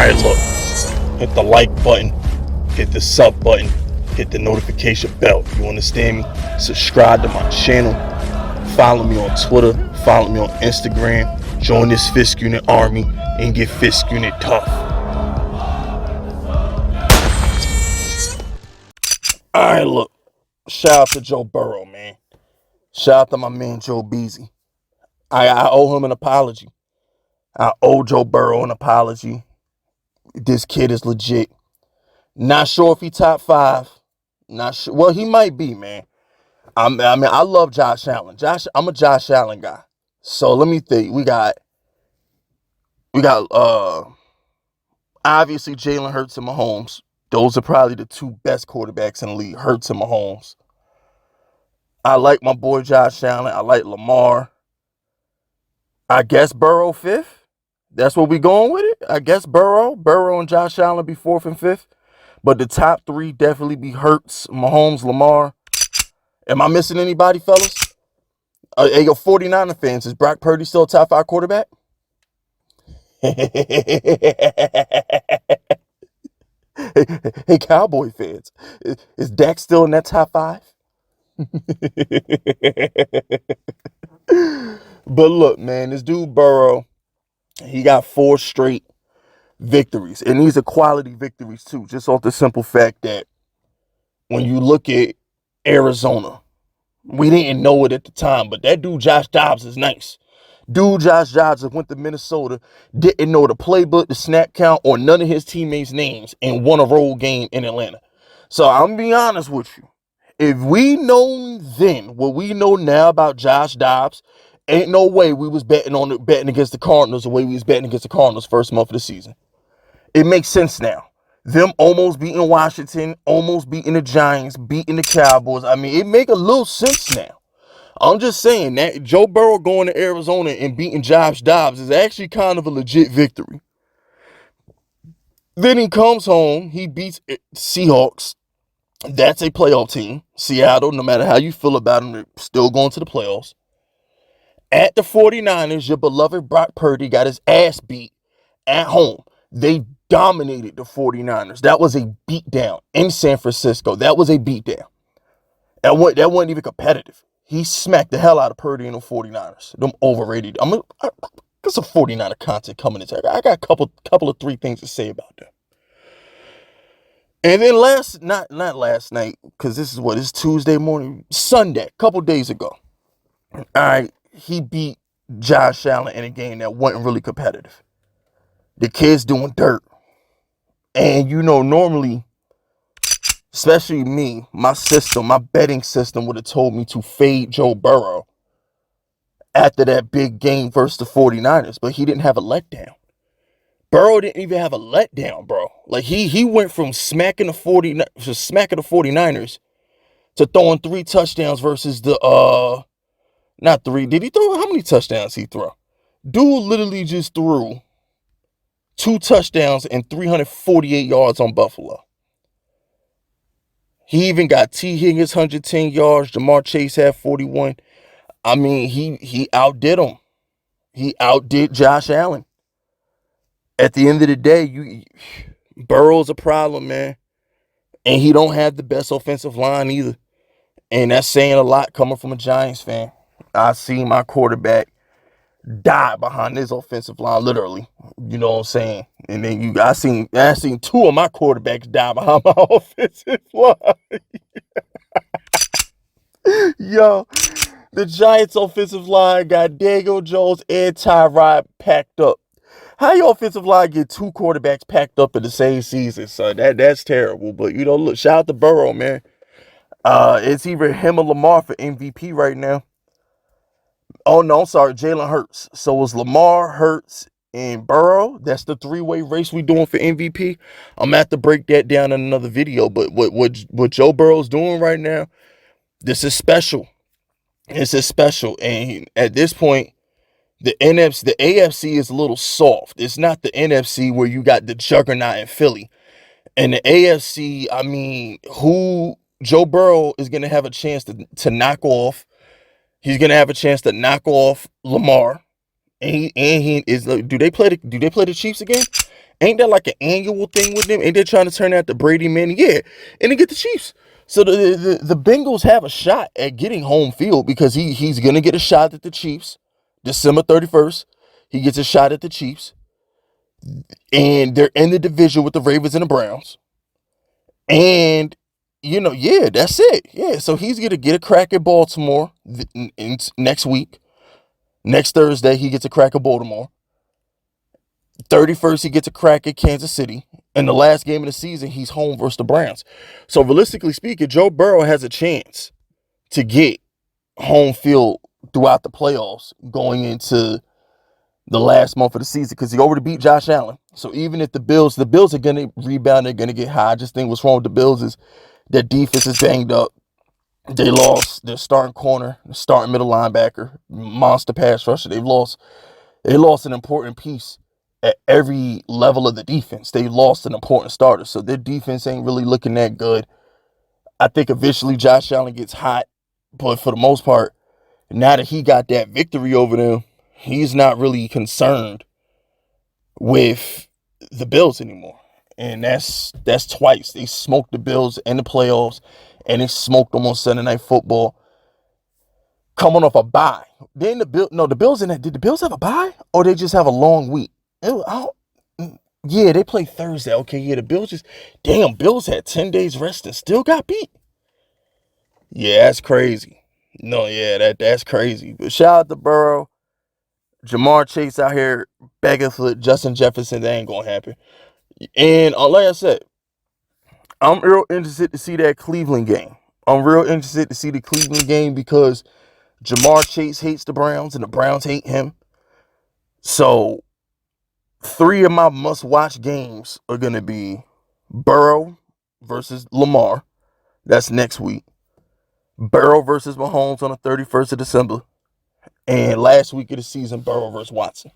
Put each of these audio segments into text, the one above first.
Alright, look. Hit the like button. Hit the sub button. Hit the notification bell. You understand me? Subscribe to my channel. Follow me on Twitter. Follow me on Instagram. Join this Fisk Unit army and get Fisk Unit tough. Alright, look. Shout out to Joe Burrow, man. Shout out to my man Joe Beasy. I owe him an apology. I owe Joe Burrow an apology. This kid is legit. Not sure if he top 5. Not sure. Well, he might be, man. I love Josh Allen. I'm a Josh Allen guy. So let me think. We got obviously Jalen Hurts and Mahomes. Those are probably the two best quarterbacks in the league, Hurts and Mahomes. I like my boy Josh Allen. I like Lamar. I guess Burrow 5th. That's what we going with it. I guess Burrow and Josh Allen be 4th and 5th. But the top 3 definitely be Hurts, Mahomes, Lamar. Am I missing anybody, fellas? Hey, yo, 49er fans, is Brock Purdy still a top 5 quarterback? Hey, Cowboy fans, is Dak still in that top 5? But look, man, this dude Burrow, he got 4 straight victories. And these are quality victories, too. Just off the simple fact that when you look at Arizona, we didn't know it at the time, but that dude Josh Dobbs is nice. Dude Josh Dobbs went to Minnesota, didn't know the playbook, the snap count, or none of his teammates' names, and won a road game in Atlanta. So I'm going to be honest with you. If we known then what we know now about Josh Dobbs, ain't no way we was betting against the Cardinals the way we was betting against the Cardinals first month of the season. It makes sense now. Them almost beating Washington, almost beating the Giants, beating the Cowboys. I mean, it make a little sense now. I'm just saying that Joe Burrow going to Arizona and beating Josh Dobbs is actually kind of a legit victory. Then he comes home, he beats Seahawks. That's a playoff team. Seattle, no matter how you feel about them, they're still going to the playoffs. At the 49ers, your beloved Brock Purdy got his ass beat at home. They dominated the 49ers. That was a beatdown in San Francisco. That was a beatdown. That wasn't even competitive. He smacked the hell out of Purdy and the 49ers. Them overrated. I got some 49er content coming in. I got a couple of 3 things to say about them. And then not last night, because this is it's Tuesday morning, Sunday, a couple days ago. All right, he beat Josh Allen in a game that wasn't really competitive. The kid's doing dirt. And normally, especially me, my betting system would have told me to fade Joe Burrow after that big game versus the 49ers, but he didn't have a letdown. Burrow didn't even have a letdown, bro. Like he went from smacking the 49ers to throwing 3 touchdowns versus the not 3. Did he throw? How many touchdowns he throw? Dude literally just threw 2 touchdowns and 348 yards on Buffalo. He even got T. Higgins 110 yards. Jamar Chase had 41. I mean, he outdid him. He outdid Josh Allen. At the end of the day, Burrow's a problem, man. And he don't have the best offensive line either. And that's saying a lot coming from a Giants fan. I see my quarterback die behind his offensive line, literally. You know what I'm saying? And then I seen 2 of my quarterbacks die behind my offensive line. Yo, the Giants offensive line got Daniel Jones and Tyrod packed up. How your offensive line get 2 quarterbacks packed up in the same season, son? That's terrible. But look, shout out to Burrow, man. It's either him or Lamar for MVP right now. Oh, no, I'm sorry, Jalen Hurts. So it's Lamar, Hurts, and Burrow. That's the 3-way race we doing for MVP. I'm going to have to break that down in another video. But what Joe Burrow's doing right now, this is special. This is special. And at this point, the AFC is a little soft. It's not the NFC where you got the juggernaut in Philly. And the AFC, I mean, who Joe Burrow is going to have a chance to knock off. He's gonna have a chance to knock off Lamar, and he is. Do they play the Chiefs again? Ain't that like an annual thing with them? Ain't they trying to turn out the Brady Manning? Yeah, and then get the Chiefs. So the Bengals have a shot at getting home field because he's gonna get a shot at the Chiefs, December 31st. He gets a shot at the Chiefs, and they're in the division with the Ravens and the Browns. And yeah, that's it. Yeah, so he's gonna get a crack at Baltimore next week. Next Thursday, he gets a crack at Baltimore. 31st, he gets a crack at Kansas City. And the last game of the season, he's home versus the Browns. So realistically speaking, Joe Burrow has a chance to get home field throughout the playoffs going into the last month of the season because he already beat Josh Allen. So even if the Bills are going to rebound, they're going to get high. I just think what's wrong with the Bills is their defense is banged up. They lost their starting corner, starting middle linebacker, monster pass rusher. They lost an important piece at every level of the defense. They lost an important starter. So their defense ain't really looking that good. I think eventually Josh Allen gets hot. But for the most part, now that he got that victory over them, he's not really concerned with the Bills anymore. And that's twice. They smoked the Bills in the playoffs, and they smoked them on Sunday Night Football. Coming off a bye. Then the Bills did the Bills have a bye? Or they just have a long week? Yeah, they play Thursday. Okay, yeah, the Bills had 10 days rest and still got beat. Yeah, that's crazy. No, yeah, that's crazy. But shout out to Burrow. Jamar Chase out here begging for Justin Jefferson. That ain't gonna happen. And like I said, I'm real interested to see that Cleveland game. I'm real interested to see the Cleveland game because Jamar Chase hates the Browns and the Browns hate him. So 3 of my must-watch games are going to be Burrow versus Lamar. That's next week. Burrow versus Mahomes on the 31st of December. And last week of the season, Burrow versus Watson.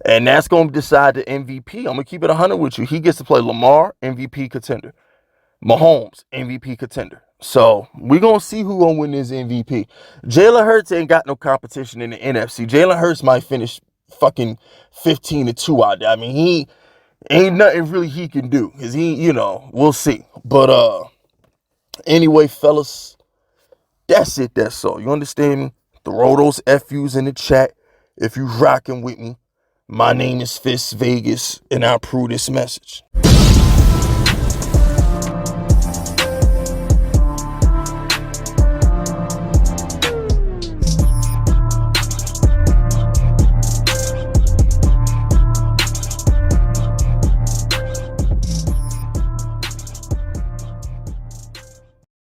And that's going to decide the MVP. I'm going to keep it 100 with you. He gets to play Lamar, MVP contender. Mahomes, MVP contender. So we're going to see who going to win this MVP. Jalen Hurts ain't got no competition in the NFC. Jalen Hurts might finish fucking 15-2 out there. I mean, he ain't nothing really he can do. Because we'll see. But anyway, fellas, that's it. That's all. You understand me? Throw those FUs in the chat if you rocking with me. My name is Fisk Vegas, and I approve this message.